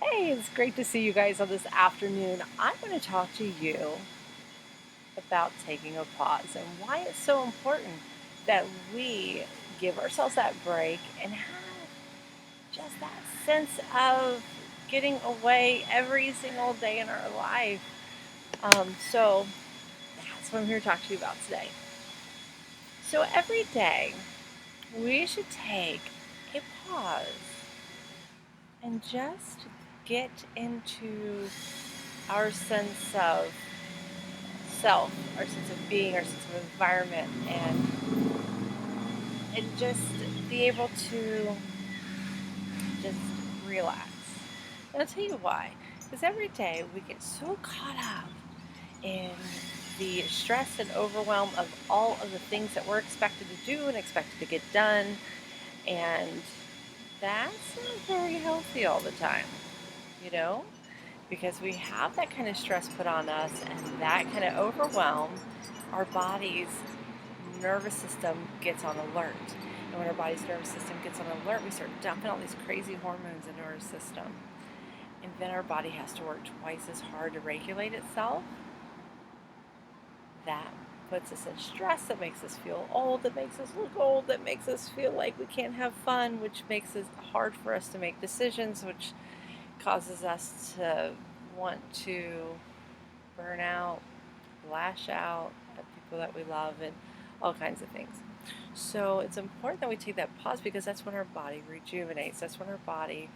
Hey, it's great to see you guys on this afternoon. I want to talk to you about taking a pause and why it's so important that we give ourselves that break and have just that sense of getting away every single day in our life. So that's what I'm here to talk to you about today. So every day, we should take a pause and just get into our sense of self, our sense of being, our sense of environment, and just be able to just relax. And I'll tell you why. Because every day we get so caught up in the stress and overwhelm of all of the things that we're expected to do and expected to get done. And that's not very healthy all the time, you know? Because we have that kind of stress put on us and that kind of overwhelm, our body's nervous system gets on alert. And when our body's nervous system gets on alert, we start dumping all these crazy hormones into our system. And then our body has to work twice as hard to regulate itself. That puts us in stress, that makes us feel old, that makes us look old, that makes us feel like we can't have fun, which makes it hard for us to make decisions, which causes us to want to burn out, lash out at people that we love, and all kinds of things. So it's important that we take that pause because that's when our body rejuvenates. That's when our body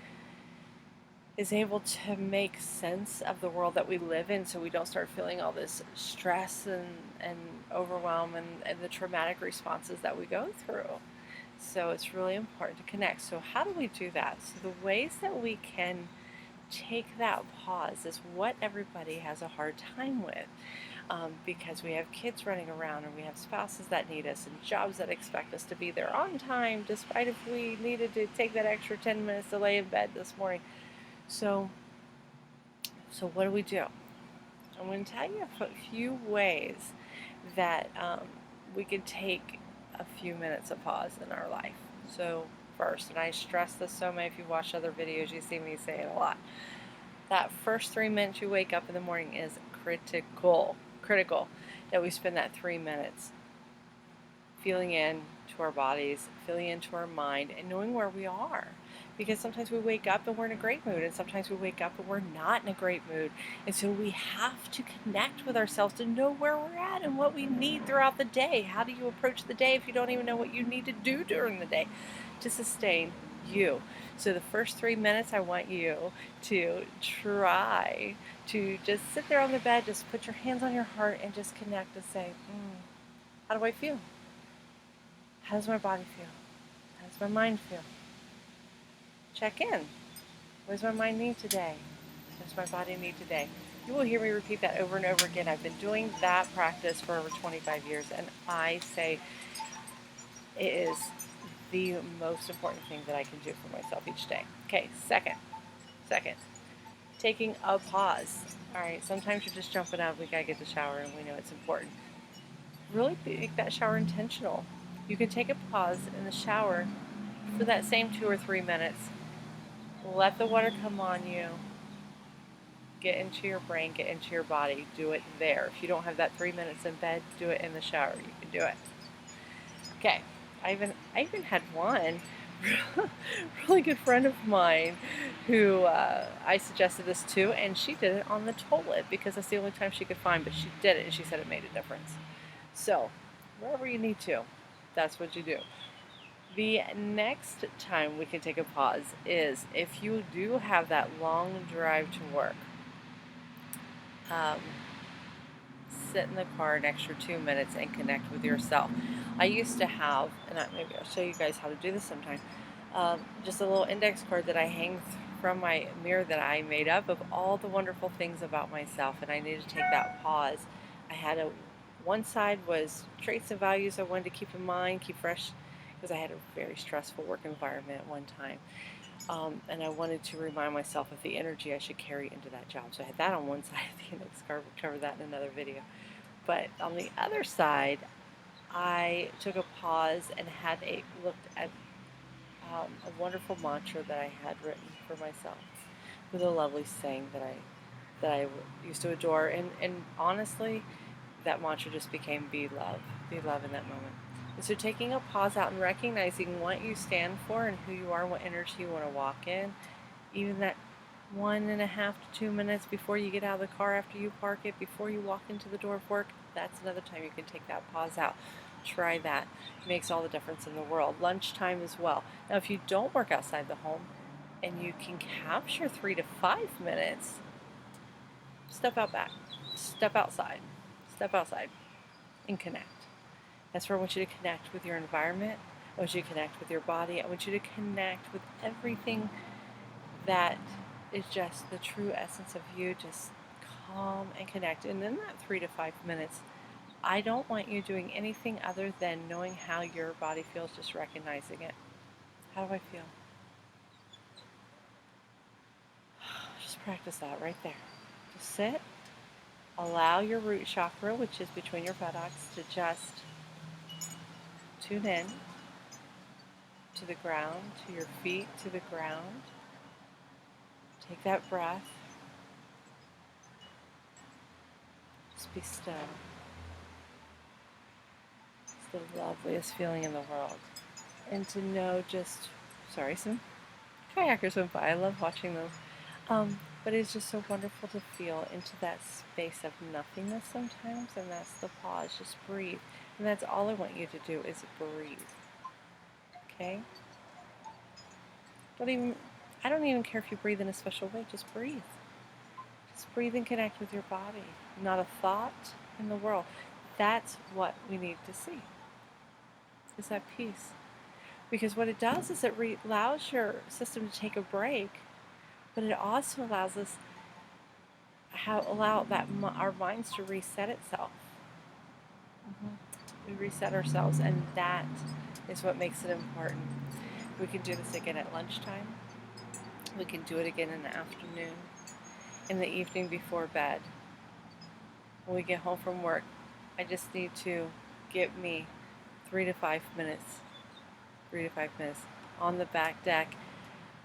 is able to make sense of the world that we live in so we don't start feeling all this stress and overwhelm and the traumatic responses that we go through. So it's really important to connect. So how do we do that? So the ways that we can take that pause is what everybody has a hard time with. Because we have kids running around and we have spouses that need us and jobs that expect us to be there on time despite if we needed to take that extra 10 minutes to lay in bed this morning. So what do we do? I'm going to tell you a few ways that we can take a few minutes of pause in our life. So first, and I stress this so much, if you watch other videos, you see me say it a lot. That first 3 minutes you wake up in the morning is critical that we spend that 3 minutes feeling in to our bodies, feeling into our mind, and knowing where we are. Because sometimes we wake up and we're in a great mood, and sometimes we wake up and we're not in a great mood. And so we have to connect with ourselves to know where we're at and what we need throughout the day. How do you approach the day if you don't even know what you need to do during the day to sustain you? So the first 3 minutes, I want you to try to just sit there on the bed, just put your hands on your heart and just connect and say, how do I feel? How does my body feel? How does my mind feel? Check in. What does my mind need today? What does my body need today? You will hear me repeat that over and over again. I've been doing that practice for over 25 years, and I say it is the most important thing that I can do for myself each day. Okay, second, taking a pause. All right, sometimes you're just jumping out, we gotta get the shower, and we know it's important. Really make that shower intentional. You can take a pause in the shower for that same 2 or 3 minutes. Let the water come on you. Get into your brain, get into your body. Do it there. If you don't have that 3 minutes in bed, do it in the shower. You can do it. Okay. I even had one really good friend of mine who I suggested this to, and she did it on the toilet because that's the only time she could find, but she did it, and she said it made a difference. So, wherever you need to, that's what you do. The next time we can take a pause is if you do have that long drive to work. Um, Sit in the car an extra 2 minutes and connect with yourself. I used to have, and maybe I'll show you guys how to do this sometime, just a little index card that I hang from my mirror that I made up of all the wonderful things about myself, and I needed to take that pause. I had one side was traits and values I wanted to keep in mind, keep fresh, because I had a very stressful work environment at one time. And I wanted to remind myself of the energy I should carry into that job. So I had that on one side of the index card. We'll cover that in another video. But on the other side, I took a pause and looked at a wonderful mantra that I had written for myself. with a lovely saying that I used to adore, and honestly, that mantra just became be love in that moment. And so taking a pause out and recognizing what you stand for and who you are, what energy you want to walk in, even that 1.5 to 2 minutes before you get out of the car, after you park it, before you walk into the door of work, that's another time you can take that pause out. Try that. It makes all the difference in the world. Lunchtime as well. Now, if you don't work outside the home and you can capture 3 to 5 minutes, step out back, step outside, step outside and connect. That's where I want you to connect with your environment. I want you to connect with your body. I want you to connect with everything that is just the true essence of you. Just calm and connect. And in that 3 to 5 minutes, I don't want you doing anything other than knowing how your body feels, just recognizing it. How do I feel? Just practice that right there. Just sit. Allow your root chakra, which is between your buttocks, to just tune in to the ground, to your feet, to the ground. Take that breath. Just be still. It's the loveliest feeling in the world. And to know just, sorry, some kayakers went by. I love watching those. But it's just so wonderful to feel into that space of nothingness sometimes, and that's the pause. Just breathe. And that's all I want you to do is breathe. Okay? I don't even care if you breathe in a special way, just breathe. Just breathe and connect with your body. Not a thought in the world. That's what we need to see, is that peace. Because what it does is it allows your system to take a break, but it also allows us our minds to reset itself. We reset ourselves, and that is what makes it important. We can do this again at lunchtime. We can do it again in the afternoon, in the evening before bed. When we get home from work, I just need to give me 3 to 5 minutes. 3 to 5 minutes on the back deck,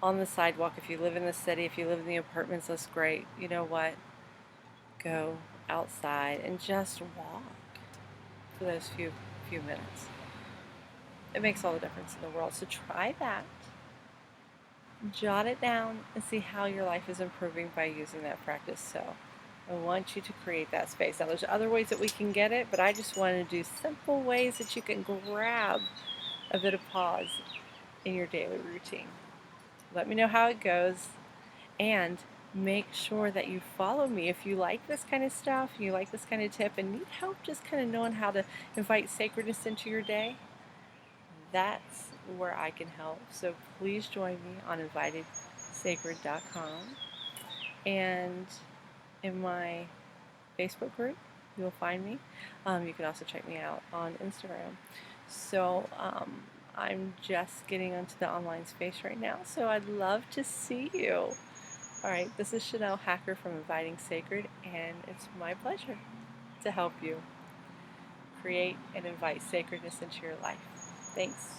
on the sidewalk. If you live in the city, if you live in the apartments, that's great. You know what? Go outside and just walk for those few minutes. It makes all the difference in the world. So try that. Jot it down and see how your life is improving by using that practice. So I want you to create that space. Now there's other ways that we can get it, but I just want to do simple ways that you can grab a bit of pause in your daily routine. Let me know how it goes, and make sure that you follow me. If you like this kind of stuff, you like this kind of tip, and need help just kind of knowing how to invite sacredness into your day, that's where I can help. So please join me on invitedsacred.com, and in my Facebook group, you'll find me. You can also check me out on Instagram. So I'm just getting onto the online space right now, so I'd love to see you. All right, this is Chanel Hacker from Inviting Sacred, and it's my pleasure to help you create and invite sacredness into your life. Thanks.